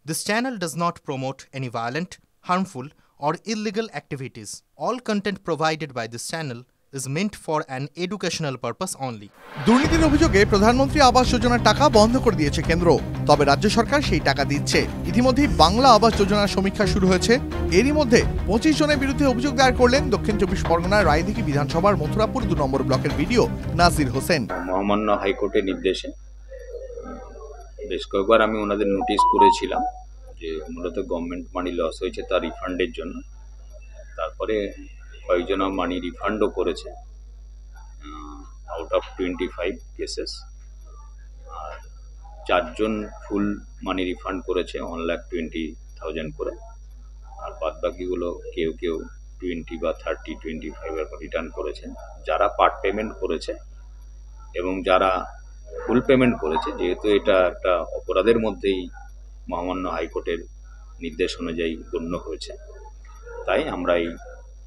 This channel does not promote any violent, harmful, or illegal activities. All content provided by this channel is meant for an educational purpose only. দুর্নীতির অভিযোগে প্রধানমন্ত্রী আবাস যোজনার টাকা বন্ধ করে দিয়েছে কেন্দ্র। তবে রাজ্য সরকার সেই টাকা দিচ্ছে। ইতিমধ্যেই বাংলা আবাস যোজনার সমীক্ষা শুরু হয়েছে। এরই মধ্যে 25 জনের বিরুদ্ধে অভিযোগ দায়ের করলেন দক্ষিণ 24 পরগনার রায়দিঘি বিধানসভার মথুরাপুর 2 নম্বর ব্লকের বিডিও নাজির হোসেন। মহামান্য হাইকোর্টের নির্দেশে বেশ কয়েকবার আমি ওনাদের নোটিশ করেছিলাম যে মূলত গভর্নমেন্ট মানি লস হয়েছে তার রিফান্ডের জন্য। তারপরে কয়েকজন মানি রিফান্ডও করেছে আউট অফ 25 কেসেস, আর 4 জন ফুল মানি রিফান্ড করেছে 1,20,000 করে, আর বাদ বাকিগুলো কেউ 20 বা 30, 25 রিটার্ন করেছে। যারা পার্ট পেমেন্ট করেছে এবং যারা ফুল পেমেন্ট করেছে, যেহেতু এটা একটা অপরাধের মধ্যেই মহামান্য হাইকোর্টের নির্দেশ অনুযায়ী গণ্য হয়েছে, তাই আমরা এই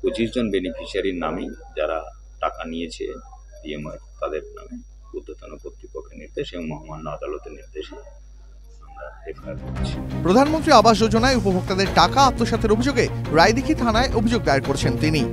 25 জন বেনিফিশিয়ারির নামেই যারা টাকা নিয়েছে পিএমআই তাদের নামে ঊর্ধ্বতন কর্তৃপক্ষের নির্দেশ এবং মহামান্য আদালতের নির্দেশে আমরা এফআইআর করছি। প্রধানমন্ত্রী আবাস যোজনায় উপভোক্তাদের টাকা আত্মসাতের অভিযোগে রায়দিঘি থানায় অভিযোগ দায়ের করেছেন তিনি।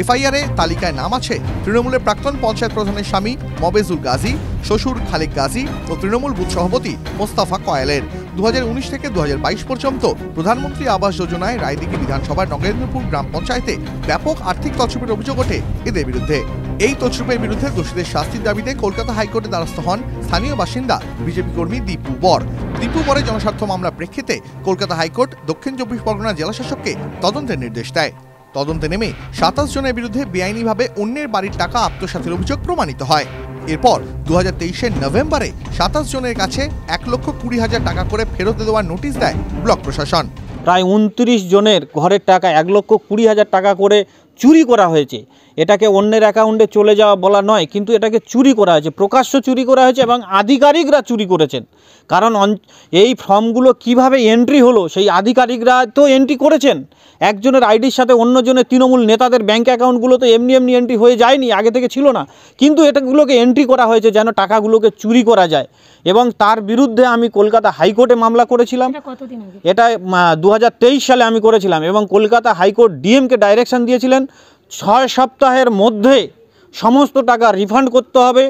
এফআইআরে তালিকায় নাম আছে তৃণমূলের প্রাক্তন পঞ্চায়েত প্রধানের স্বামী মবেজুল গাজী, শ্বশুর খালেক গাজী ও তৃণমূল বুথ সভাপতি মোস্তাফা কয়ালের। 2019 থেকে 2022 পর্যন্ত প্রধানমন্ত্রী আবাস যোজনায় রায়দিঘি বিধানসভার নগেন্দ্রপুর গ্রাম পঞ্চায়েতে ব্যাপক আর্থিক তছরূপের অভিযোগ ওঠে এদের বিরুদ্ধে। এই তছরূপের বিরুদ্ধে দোষীদের শাস্তির দাবিতে কলকাতা হাইকোর্টে দ্বারস্থ হন স্থানীয় বাসিন্দা বিজেপি কর্মী দীপু বর। দীপু বরের জনস্বার্থ মামলার প্রেক্ষিতে কলকাতা হাইকোর্ট দক্ষিণ 24 পরগনা জেলাশাসককে তদন্তের নির্দেশ দেয়। তদন্তে নেমে 27 জনের বিরুদ্ধে বেআইনিভাবে অন্যের বাড়ির টাকা আত্মসাতের অভিযোগ প্রমাণিত হয়। এরপর 2023 নভেম্বরে 27 জনের কাছে 1,20,000 টাকা করে ফেরত দেওয়ার নোটিশ দেয় ব্লক প্রশাসন। প্রায় 29 জনের ঘরের টাকা 1,20,000 টাকা করে চুরি করা হয়েছে। এটাকে অন্যের অ্যাকাউন্টে চলে যাওয়া বলা নয়, কিন্তু এটাকে চুরি করা হয়েছে, প্রকাশ্য চুরি করা হয়েছে এবং আধিকারিকরা চুরি করেছেন। কারণ এই ফর্মগুলো কিভাবে এন্ট্রি হলো সেই আধিকারিকরা তো এন্ট্রি করেছেন। একজনের আইডির সাথে অন্যজনের তৃণমূল নেতাদের ব্যাঙ্ক অ্যাকাউন্টগুলো তো এমনি এন্ট্রি হয়ে যায়নি, আগে থেকে ছিল না, কিন্তু এটাগুলোকে এন্ট্রি করা হয়েছে যেন টাকাগুলোকে চুরি করা যায়। এবং তার বিরুদ্ধে আমি কলকাতা হাইকোর্টে মামলা করেছিলাম। এটা 2023 সালে আমি করেছিলাম এবং কলকাতা হাইকোর্ট ডিএমকে ডাইরেকশন দিয়েছিলেন 6 সপ্তাহের মধ্যে সমস্ত টাকা রিফান্ড করতে হবে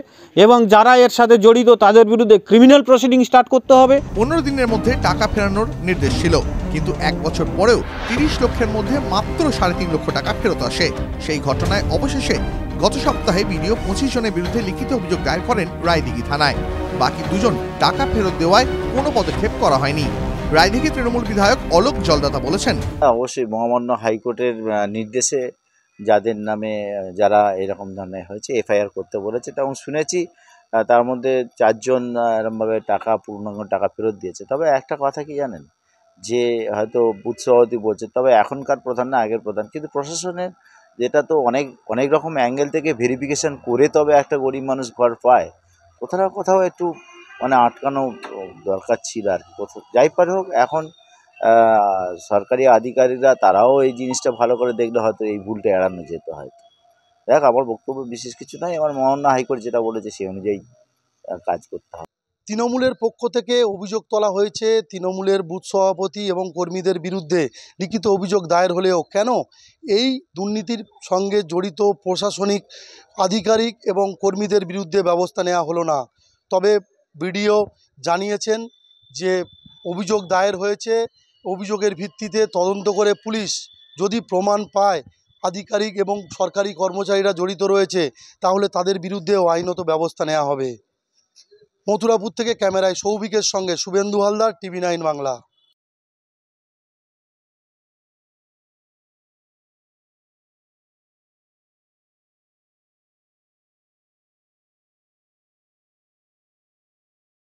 এবং যারা এর সাথে জড়িত তাদের বিরুদ্ধে ক্রিমিনাল প্রসিডিং স্টার্ট করতে হবে। 15 দিনের মধ্যে টাকা ফেরানোর নির্দেশ ছিল, কিন্তু 1 বছর পরেও 30 লক্ষের মধ্যে মাত্র 3.5 লক্ষ টাকা ফেরত আসে। সেই ঘটনায় অবশেষে গত সপ্তাহে বিডিও 25 জনের বিরুদ্ধে লিখিত অভিযোগ দায়ের করেন রায়দিঘি থানায়। বাকি 2 জন টাকা ফেরত দেওয়ায় কোনো পদক্ষেপ করা হয়নি। রায়দিঘি তৃণমূল বিধায়ক অলোক জলদাতা বলেছেন, অবশ্যই মহামান্য হাইকোর্টের নির্দেশে যাদের নামে যারা এরকম ধরনের হয়েছে এফআইআর করতে বলেছে, এবং শুনেছি তার মধ্যে 4 জন এরকমভাবে পূর্ণাঙ্গ টাকা ফেরত দিয়েছে। তবে একটা কথা কি জানেন, যে হয়তো বুথ সভাপতি বলছে, তবে এখনকার প্রধান না আগের প্রধান, কিন্তু প্রশাসনের যেটা তো অনেক রকম অ্যাঙ্গেল থেকে ভেরিফিকেশন করে তবে একটা গরিব মানুষ ঘর পায়। কোথাও না কোথাও একটু আটকানো দরকার ছিল আর কি। যাই পারে হোক, এখন সরকারি আধিকারিকরা তারাও এই জিনিসটা ভালো করে দেখলে হয়তো এই ভুলটা এড়ানো যেত। হয়তো দেখ, আমার বক্তব্য বিশেষ কিছু নয়, আমার মহামান্য হাইকোর্ট যেটা বলেছে সেই অনুযায়ী কাজ করতে হবে। তৃণমূলের পক্ষ থেকে অভিযোগ তোলা হয়েছে তৃণমূলের বুথ সভাপতি এবং কর্মীদের বিরুদ্ধে লিখিত অভিযোগ দায়ের হলেও কেন এই দুর্নীতির সঙ্গে জড়িত প্রশাসনিক আধিকারিক এবং কর্মীদের বিরুদ্ধে ব্যবস্থা নেওয়া হলো না? তবে বিডিও জানিয়েছেন যে অভিযোগ দায়ের হয়েছে, অভিযোগের ভিত্তিতে তদন্ত করে পুলিশ যদি প্রমাণ পায় আধিকারিক এবং সরকারি কর্মচারীরা জড়িত রয়েছে, তাহলে তাদের বিরুদ্ধেও আইনত ব্যবস্থা নেওয়া হবে। মথুরাপুর থেকে ক্যামেরায় সৌভিকের সঙ্গে শুভেন্দু হালদার, TV9 বাংলা।